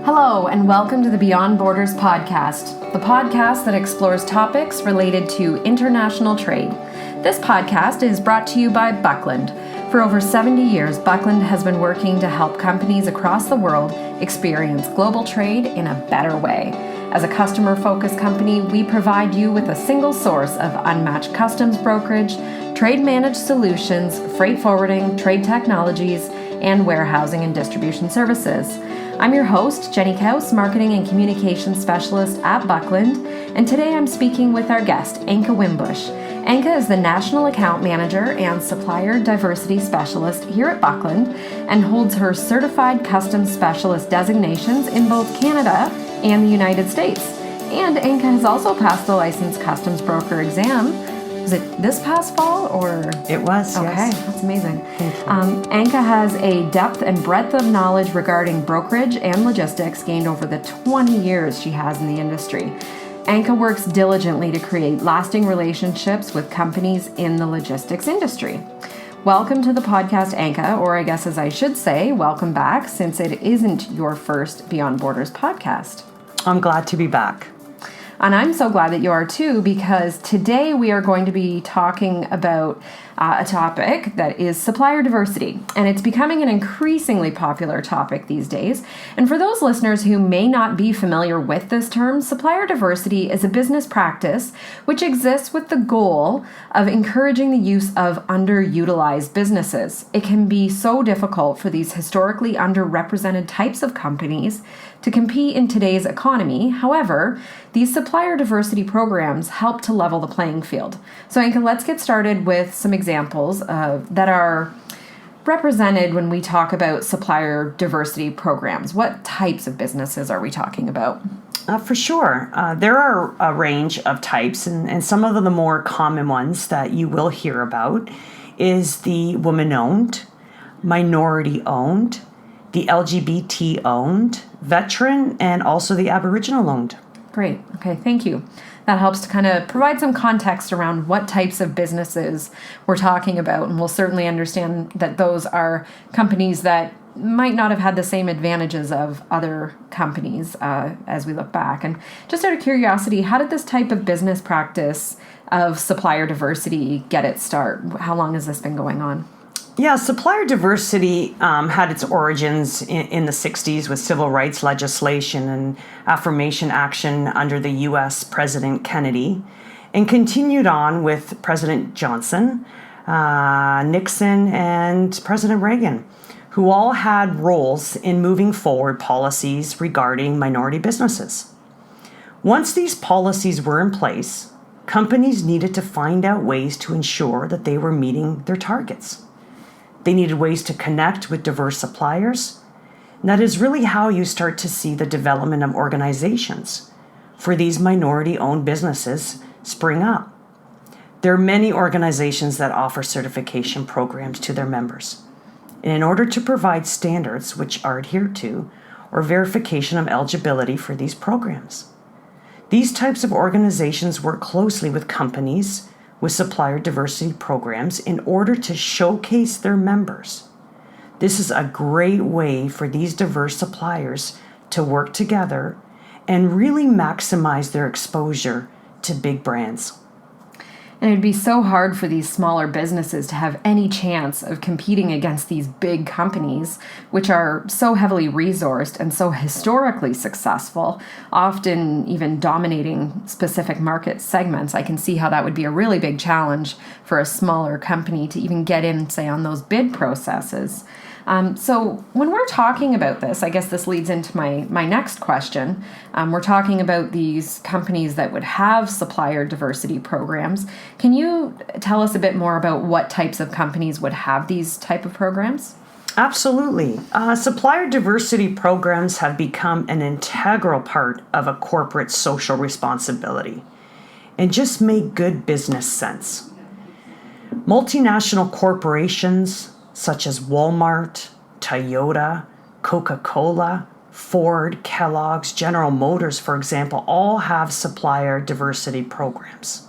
Hello, and welcome to the Beyond Borders podcast, the podcast that explores topics related to international trade. This podcast is brought to you by Buckland. For over 70 years, Buckland has been working to help companies across the world experience global trade in a better way. As a customer-focused company, we provide you with a single source of unmatched customs brokerage, trade managed solutions, freight forwarding, trade technologies, and warehousing and distribution services. I'm your host, Jenny Kaus, Marketing and Communications Specialist at Buckland, and today I'm speaking with our guest, Anka Wimbush. Anka is the National Account Manager and Supplier Diversity Specialist here at Buckland and holds her Certified Customs Specialist designations in both Canada and the United States. And Anka has also passed the Licensed Customs Broker exam. Was it this past fall or? It was, okay, yes. Okay, that's amazing. Thank you. Anka has a depth and breadth of knowledge regarding brokerage and logistics gained over the 20 years she has in the industry. Anka works diligently to create lasting relationships with companies in the logistics industry. Welcome to the podcast, Anka, or I guess as I should say, welcome back, since it isn't your first Beyond Borders podcast. I'm glad to be back. And I'm so glad that you are too, because today we are going to be talking about a topic that is supplier diversity. And it's becoming an increasingly popular topic these days. And for those listeners who may not be familiar with this term, supplier diversity is a business practice which exists with the goal of encouraging the use of underutilized businesses. It can be so difficult for these historically underrepresented types of companies to compete in today's economy. However, these supplier diversity programs help to level the playing field. So Anka, let's get started with some examples that are represented when we talk about supplier diversity programs. What types of businesses are we talking about? For sure. There are a range of types, and some of the more common ones that you will hear about is the woman-owned, minority-owned, the LGBT-owned, veteran, and also the Aboriginal-owned. Great. Okay, thank you. That helps to kind of provide some context around what types of businesses we're talking about, and we'll certainly understand that those are companies that might not have had the same advantages of other companies as we look back. And just out of curiosity, how did this type of business practice of supplier diversity get its start? How long has this been going on? Yeah, supplier diversity had its origins in the 60s with civil rights legislation and affirmation action under the U.S. President Kennedy, and continued on with President Johnson, Nixon, and President Reagan, who all had roles in moving forward policies regarding minority businesses. Once these policies were in place, companies needed to find out ways to ensure that they were meeting their targets. They needed ways to connect with diverse suppliers. And that is really how you start to see the development of organizations for these minority-owned businesses spring up. There are many organizations that offer certification programs to their members. And in order to provide standards which are adhered to or verification of eligibility for these programs. These types of organizations work closely with companies with supplier diversity programs in order to showcase their members. This is a great way for these diverse suppliers to work together and really maximize their exposure to big brands. And it'd be so hard for these smaller businesses to have any chance of competing against these big companies, which are so heavily resourced and so historically successful, often even dominating specific market segments. I can see how that would be a really big challenge for a smaller company to even get in, say, on those bid processes. So when we're talking about this, I guess this leads into my next question. We're talking about these companies that would have supplier diversity programs. Can you tell us a bit more about what types of companies would have these type of programs? Absolutely. Supplier diversity programs have become an integral part of a corporate social responsibility and just make good business sense. Multinational corporations such as Walmart, Toyota, Coca-Cola, Ford, Kellogg's, General Motors, for example, all have supplier diversity programs.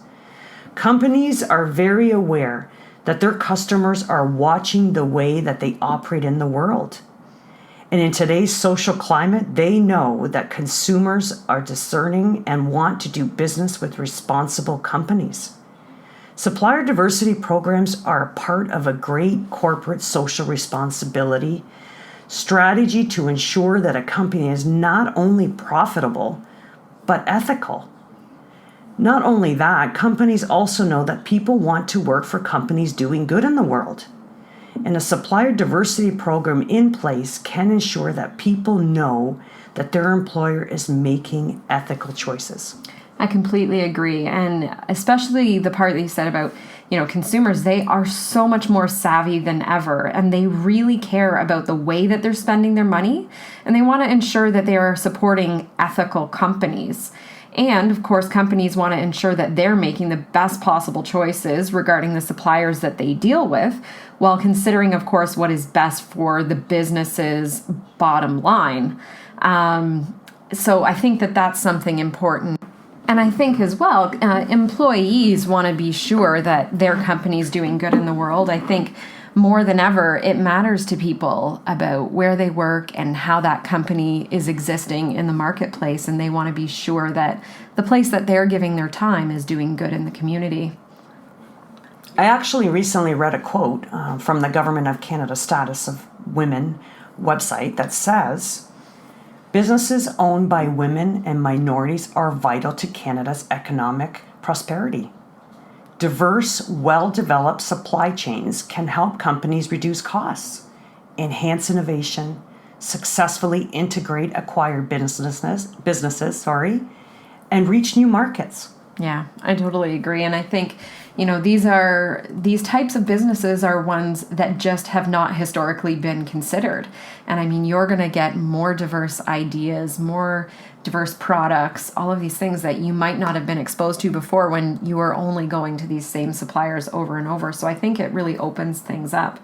Companies are very aware that their customers are watching the way that they operate in the world. And in today's social climate, they know that consumers are discerning and want to do business with responsible companies. Supplier diversity programs are a part of a great corporate social responsibility strategy to ensure that a company is not only profitable, but ethical. Not only that, companies also know that people want to work for companies doing good in the world. And a supplier diversity program in place can ensure that people know that their employer is making ethical choices. I completely agree. And especially the part that you said about, consumers, they are so much more savvy than ever, and they really care about the way that they're spending their money, and they want to ensure that they are supporting ethical companies. And of course, companies want to ensure that they're making the best possible choices regarding the suppliers that they deal with, while considering, of course, what is best for the business's bottom line. So I think that that's something important. And I think as well, employees want to be sure that their company's doing good in the world. I think more than ever, it matters to people about where they work and how that company is existing in the marketplace. And they want to be sure that the place that they're giving their time is doing good in the community. I actually recently read a quote from the Government of Canada Status of Women website that says, "Businesses owned by women and minorities are vital to Canada's economic prosperity. Diverse, well-developed supply chains can help companies reduce costs, enhance innovation, successfully integrate acquired businesses, and reach new markets." Yeah, I totally agree. And I think, these types of businesses are ones that just have not historically been considered. And I mean, you're going to get more diverse ideas, more diverse products, all of these things that you might not have been exposed to before when you were only going to these same suppliers over and over. So I think it really opens things up.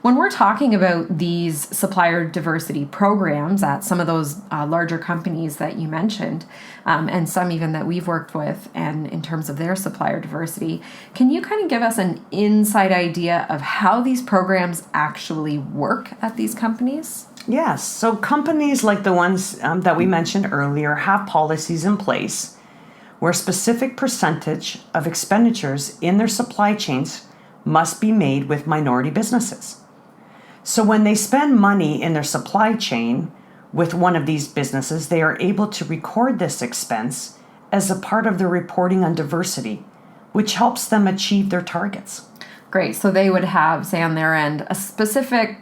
When we're talking about these supplier diversity programs at some of those larger companies that you mentioned, and some even that we've worked with, and in terms of their supplier diversity, can you kind of give us an inside idea of how these programs actually work at these companies? Yes, so companies like the ones that we mentioned earlier have policies in place where a specific percentage of expenditures in their supply chains must be made with minority businesses. So when they spend money in their supply chain with one of these businesses, they are able to record this expense as a part of their reporting on diversity, which helps them achieve their targets. Great. So they would have, say on their end, a specific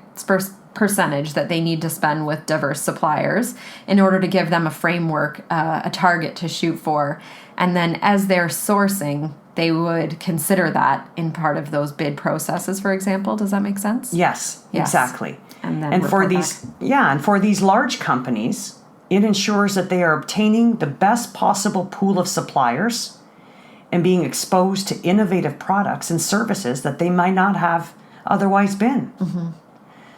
percentage that they need to spend with diverse suppliers in order to give them a framework, a target to shoot for. And then as they're sourcing, they would consider that in part of those bid processes, for example. Does that make sense? Yes. Exactly. And then and for these large companies, it ensures that they are obtaining the best possible pool of suppliers and being exposed to innovative products and services that they might not have otherwise been. Mm-hmm.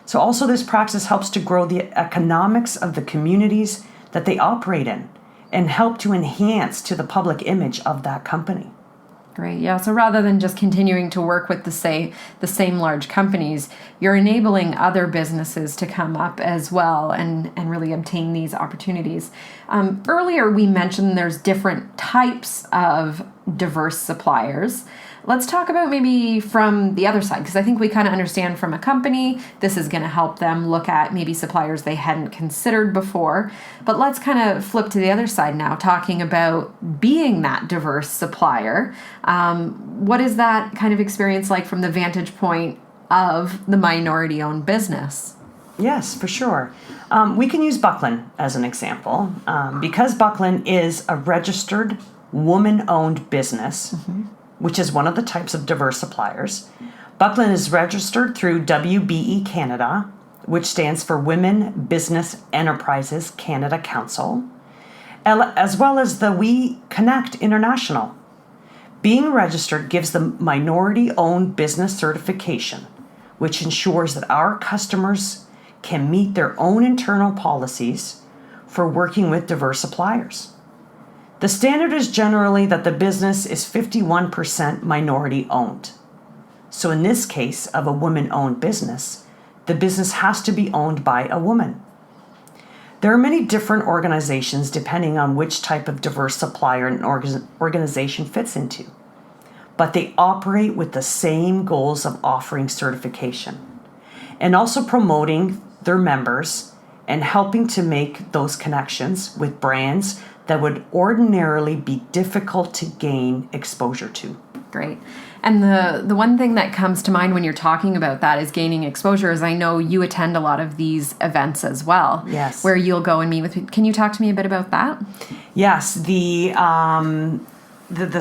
So also this practice helps to grow the economics of the communities that they operate in and help to enhance to the public image of that company. Great. Yeah. So rather than just continuing to work with the same large companies, you're enabling other businesses to come up as well and really obtain these opportunities. Earlier, we mentioned there's different types of diverse suppliers. Let's talk about maybe from the other side, because I think we kind of understand from a company, this is going to help them look at maybe suppliers they hadn't considered before. But let's kind of flip to the other side now, talking about being that diverse supplier. What is that kind of experience like from the vantage point of the minority-owned business? Yes, for sure. We can use Buckland as an example. Because Buckland is a registered woman-owned business, mm-hmm. which is one of the types of diverse suppliers. Buckland is registered through WBE Canada, which stands for Women Business Enterprises Canada Council, as well as the We Connect International. Being registered gives the minority-owned business certification, which ensures that our customers can meet their own internal policies for working with diverse suppliers. The standard is generally that the business is 51% minority owned. So in this case of a woman-owned business, the business has to be owned by a woman. There are many different organizations depending on which type of diverse supplier an organization fits into, but they operate with the same goals of offering certification and also promoting their members and helping to make those connections with brands that would ordinarily be difficult to gain exposure to. Great. And the one thing that comes to mind when you're talking about that is gaining exposure is I know you attend a lot of these events as well. Yes. Where you'll go and meet with people. Can you talk to me a bit about that? Yes. The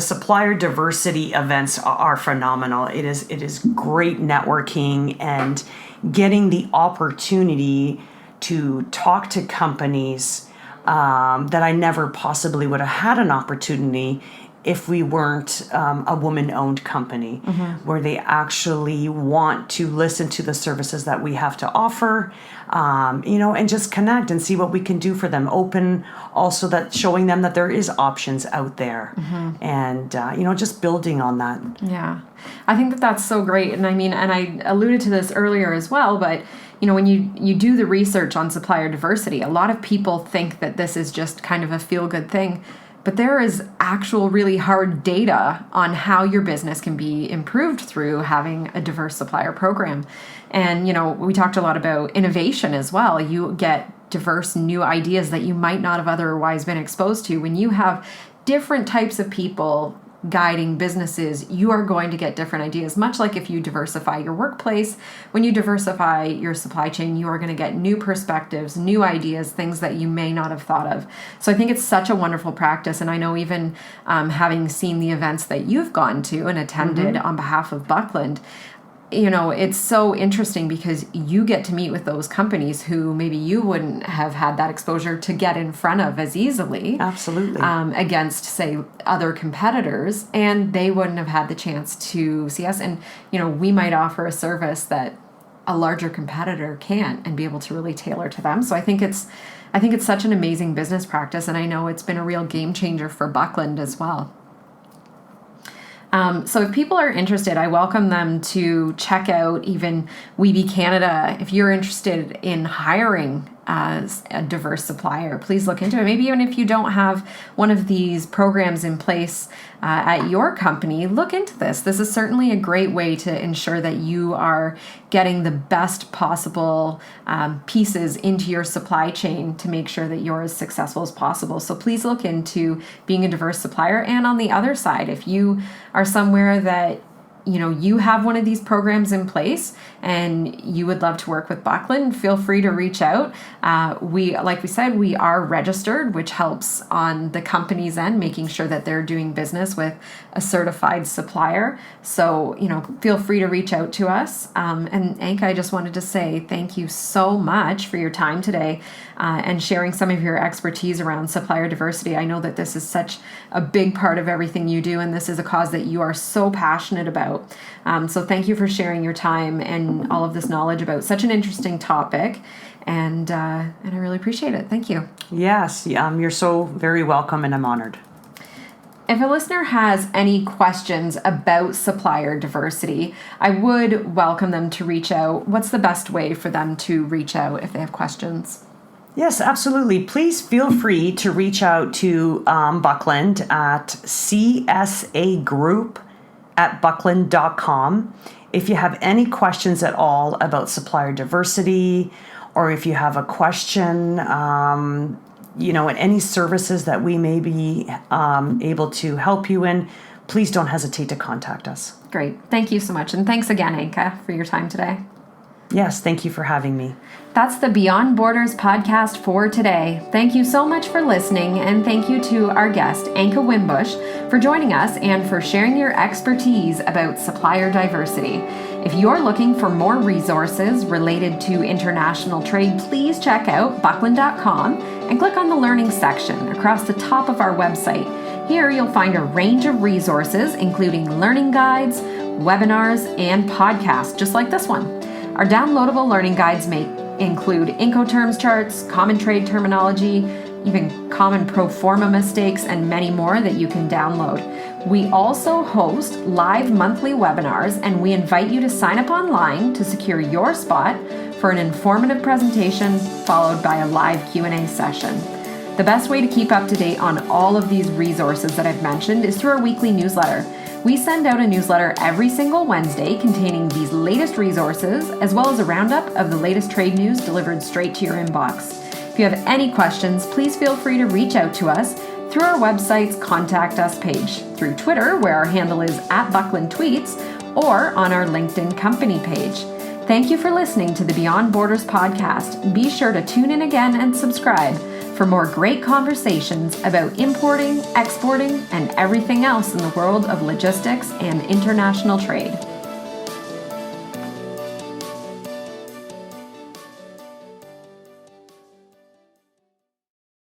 supplier diversity events are phenomenal. It is great networking and getting the opportunity to talk to companies that I never possibly would have had an opportunity if we weren't a woman-owned company, where they actually want to listen to the services that we have to offer, and just connect and see what we can do for them. Open also that showing them that there is options out there, and just building on that. Yeah, I think that's so great. And I mean, and I alluded to this earlier as well, but when you do the research on supplier diversity, a lot of people think that this is just kind of a feel-good thing. But there is actual really hard data on how your business can be improved through having a diverse supplier program. And, we talked a lot about innovation as well. You get diverse new ideas that you might not have otherwise been exposed to. When you have different types of people guiding businesses, you are going to get different ideas. Much like if you diversify your workplace, when you diversify your supply chain, you are going to get new perspectives, new ideas, things that you may not have thought of. So I think it's such a wonderful practice. And I know even having seen the events that you've gone to and attended on behalf of Buckland, it's so interesting because you get to meet with those companies who maybe you wouldn't have had that exposure to get in front of as easily. Absolutely. Against, say, other competitors, and they wouldn't have had the chance to see us. And, we might offer a service that a larger competitor can't and be able to really tailor to them. So I think it's such an amazing business practice, and I know it's been a real game changer for Buckland as well. So if people are interested, I welcome them to check out even Weeby Canada. If you're interested in hiring as a diverse supplier, please look into it. Maybe even if you don't have one of these programs in place at your company, look into this. This is certainly a great way to ensure that you are getting the best possible pieces into your supply chain to make sure that you're as successful as possible. So please look into being a diverse supplier. And on the other side, if you are somewhere that you have one of these programs in place and you would love to work with Buckland, feel free to reach out. Like we said, we are registered, which helps on the company's end, making sure that they're doing business with a certified supplier. So, feel free to reach out to us. And Anka, I just wanted to say thank you so much for your time today and sharing some of your expertise around supplier diversity. I know that this is such a big part of everything you do, and this is a cause that you are so passionate about. So thank you for sharing your time and all of this knowledge about such an interesting topic. And I really appreciate it. Thank you. Yes, you're so very welcome, and I'm honored. If a listener has any questions about supplier diversity, I would welcome them to reach out. What's the best way for them to reach out if they have questions? Yes, absolutely. Please feel free to reach out to Buckland at csagroup@buckland.com. If you have any questions at all about supplier diversity, or if you have a question, and any services that we may be able to help you in, please don't hesitate to contact us. Great. Thank you so much. And thanks again, Anka, for your time today. Yes, thank you for having me. That's the Beyond Borders podcast for today. Thank you so much for listening, and thank you to our guest, Anka Wimbush, for joining us and for sharing your expertise about supplier diversity. If you're looking for more resources related to international trade, please check out buckland.com and click on the Learning section across the top of our website. Here you'll find a range of resources, including learning guides, webinars, and podcasts, just like this one. Our downloadable learning guides may include Incoterms charts, common trade terminology, even common pro forma mistakes, and many more that you can download. We also host live monthly webinars, and we invite you to sign up online to secure your spot for an informative presentation followed by a live Q&A session. The best way to keep up to date on all of these resources that I've mentioned is through our weekly newsletter. We send out a newsletter every single Wednesday containing these latest resources, as well as a roundup of the latest trade news delivered straight to your inbox. If you have any questions, please feel free to reach out to us through our website's Contact Us page, through Twitter, where our handle is @BucklandTweets, or on our LinkedIn company page. Thank you for listening to the Beyond Borders podcast. Be sure to tune in again and subscribe for more great conversations about importing, exporting, and everything else in the world of logistics and international trade.